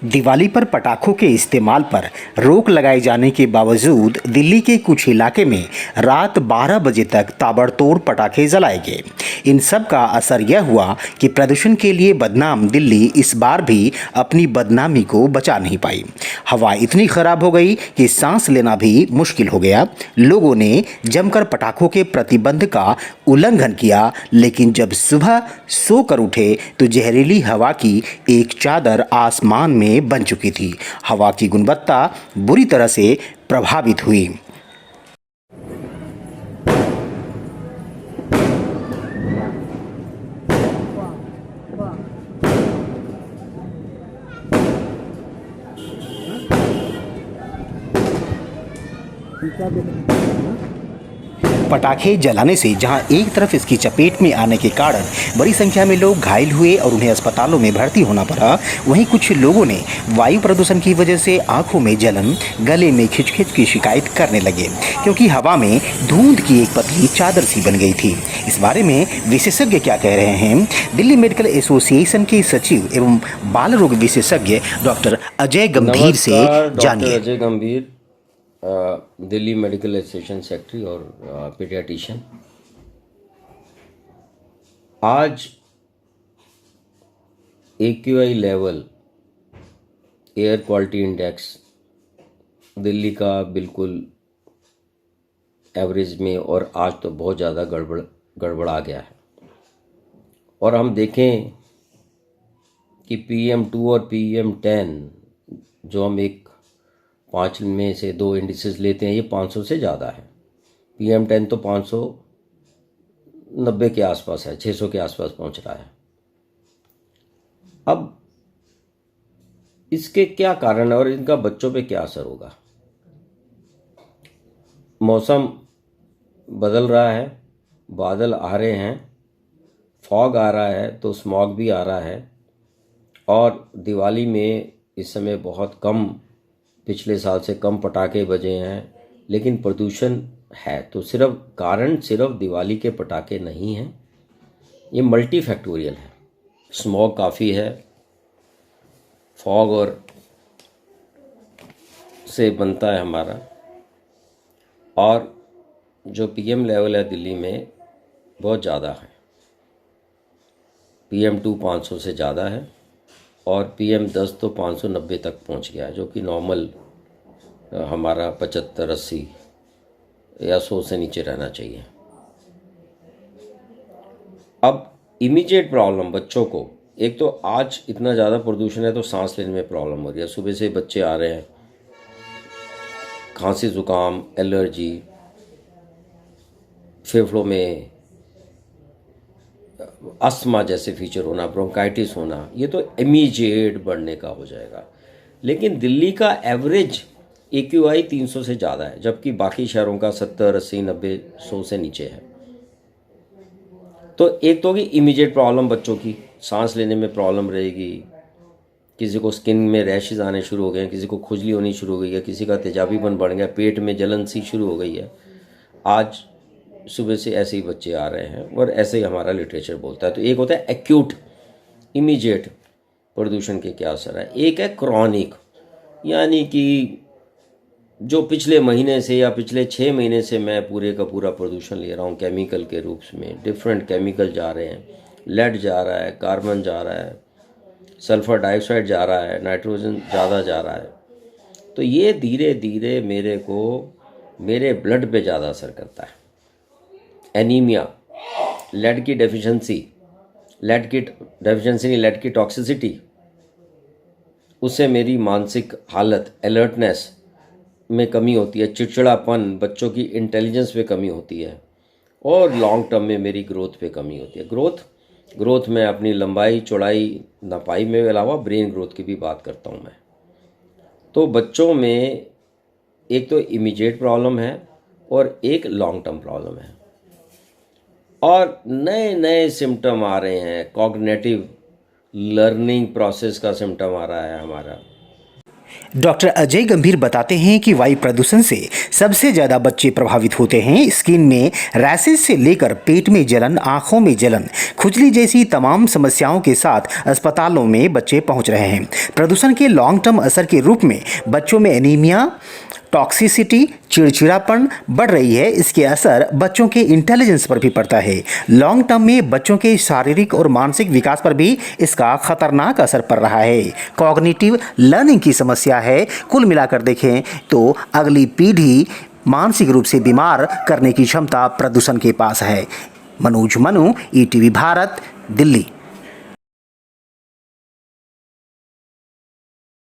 दिवाली पर पटाखों के इस्तेमाल पर रोक लगाए जाने के बावजूद दिल्ली के कुछ इलाके में रात 12 बजे तक ताबड़तोड़ पटाखे जलाए गए। इन सब का असर यह हुआ कि प्रदूषण के लिए बदनाम दिल्ली इस बार भी अपनी बदनामी को बचा नहीं पाई। हवा इतनी खराब हो गई कि सांस लेना भी मुश्किल हो गया। लोगों ने जमकर पटाखों के प्रतिबंध का उल्लंघन किया, लेकिन जब सुबह सोकर उठे तो जहरीली हवा की एक चादर आसमान में बन चुकी थी। हवा की गुणवत्ता बुरी तरह से प्रभावित हुई। पटाखे जलाने से जहां एक तरफ इसकी चपेट में आने के कारण बड़ी संख्या में लोग घायल हुए और उन्हें अस्पतालों में भर्ती होना पड़ा, वहीं कुछ लोगों ने वायु प्रदूषण की वजह से आंखों में जलन, गले में खिचखिच की शिकायत करने लगे, क्योंकि हवा में धुंध की एक पतली चादर सी बन गई थी। इस बारे में विशेषज्ञ क्या कह रहे हैं, दिल्ली मेडिकल एसोसिएशन के सचिव एवं बाल रोग विशेषज्ञ डॉक्टर अजय गंभीर से जानिए। अजय गंभीर, दिल्ली मेडिकल एसोसिएशन सेक्रेटरी और पीडियाट्रिशियन। आज AQI level, air quality index Delhi का बिल्कुल एवरेज में, और आज तो बहुत ज़्यादा गड़बड़ा गया है। और हम देखें कि PM2 और PM10 जो हम एक 5 में से 2 इंडिसेस लेते हैं, ये 500 से ज़्यादा है। PM10 तो 590 के आसपास है, 600 के आसपास पहुंच रहा है। अब इसके क्या कारण है और इनका बच्चों पे क्या असर होगा? मौसम बदल रहा है, बादल आ रहे हैं, फॉग आ रहा है तो स्मॉग भी आ रहा है, और दिवाली में इस समय बहुत कम, पिछले साल से कम पटाखे बजे हैं, लेकिन प्रदूषण है। तो सिर्फ दिवाली के पटाखे नहीं हैं, ये मल्टी फैक्टोरियल है। स्मॉग काफ़ी है, फॉग और से बनता है हमारा, और जो PM लेवल है दिल्ली में बहुत ज़्यादा है। PM2 500 से ज़्यादा है और PM10 तो 590 तक पहुंच गया है, जो कि नॉर्मल हमारा 75-80 या 100 से नीचे रहना चाहिए। अब इमीडिएट प्रॉब्लम बच्चों को, एक तो आज इतना ज़्यादा प्रदूषण है तो सांस लेने में प्रॉब्लम हो रही है। सुबह से बच्चे आ रहे हैं, खांसी, जुकाम, एलर्जी, फेफड़ों में अस्थमा जैसे फीचर होना, ब्रोंकाइटिस होना, ये तो इमीडिएट बढ़ने का हो जाएगा। लेकिन दिल्ली का एवरेज AQI 300 से ज़्यादा है, जबकि बाकी शहरों का 70, 80, 90, 100 से नीचे है। तो एक तो होगी इमीडिएट प्रॉब्लम, बच्चों की सांस लेने में प्रॉब्लम रहेगी, किसी को स्किन में रैशेज आने शुरू हो गए हैं, किसी को खुजली होनी शुरू हो गई है, किसी का तेजाबीपन बढ़ गया, पेट में जलन सी शुरू हो गई है। आज सुबह से ऐसे ही बच्चे आ रहे हैं और ऐसे ही हमारा लिटरेचर बोलता है। तो एक होता है एक्यूट, इमीडिएट प्रदूषण के क्या असर है, एक है क्रॉनिक, यानी कि जो पिछले महीने से या पिछले 6 महीने से मैं पूरे का पूरा प्रदूषण ले रहा हूँ केमिकल के रूप में। डिफरेंट केमिकल जा रहे हैं, लेड जा रहा है, कार्बन जा रहा है, सल्फर डाइऑक्साइड जा रहा है, नाइट्रोजन ज़्यादा जा रहा है। तो ये धीरे धीरे मेरे ब्लड पे ज़्यादा असर करता है। एनीमिया, लेड की डेफिशिएंसी नहीं, लेड की टॉक्सिसिटी, उससे मेरी मानसिक हालत, अलर्टनेस में कमी होती है, चिड़चिड़ापन, बच्चों की इंटेलिजेंस पे कमी होती है, और लॉन्ग टर्म में मेरी ग्रोथ पे कमी होती है। ग्रोथ में अपनी लंबाई, चौड़ाई, नपाई में अलावा ब्रेन ग्रोथ की भी बात करता हूँ मैं। तो बच्चों में एक तो इमीडिएट प्रॉब्लम है और एक लॉन्ग टर्म प्रॉब्लम है, और नए नए सिम्टम आ रहे हैं। कॉग्निटिव लर्निंग प्रोसेस का सिम्टम आ रहा है हमारा। डॉक्टर अजय गंभीर बताते हैं कि वायु प्रदूषण से सबसे ज़्यादा बच्चे प्रभावित होते हैं। स्किन में रैशेज से लेकर पेट में जलन, आंखों में जलन, खुजली जैसी तमाम समस्याओं के साथ अस्पतालों में बच्चे पहुंच रहे हैं। प्रदूषण के लॉन्ग टर्म असर के रूप में बच्चों में एनीमिया, टॉक्सिसिटी, चिड़चिड़ापन बढ़ रही है। इसके असर बच्चों के इंटेलिजेंस पर भी पड़ता है। लॉन्ग टर्म में बच्चों के शारीरिक और मानसिक विकास पर भी इसका खतरनाक असर पड़ रहा है। कॉग्निटिव लर्निंग की समस्या है। कुल मिलाकर देखें तो अगली पीढ़ी मानसिक रूप से बीमार करने की क्षमता प्रदूषण के पास है। मनोज मनु, ईटीवी भारत, दिल्ली।